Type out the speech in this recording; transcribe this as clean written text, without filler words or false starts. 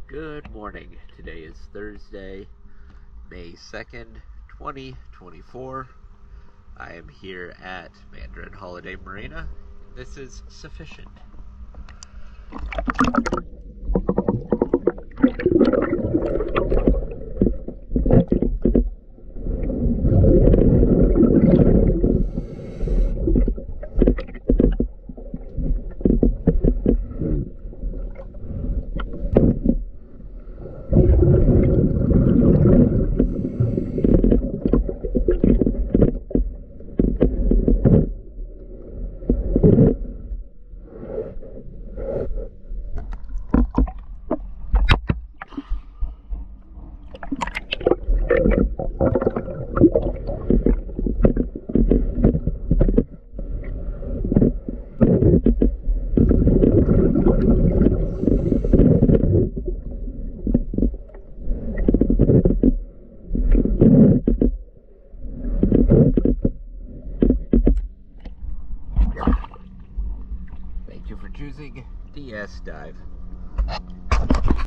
Good morning. Today is Thursday, May 2nd, 2024. I am here at Mandarin Holiday Marina. This is sufficient. Thank you for choosing DS Dive.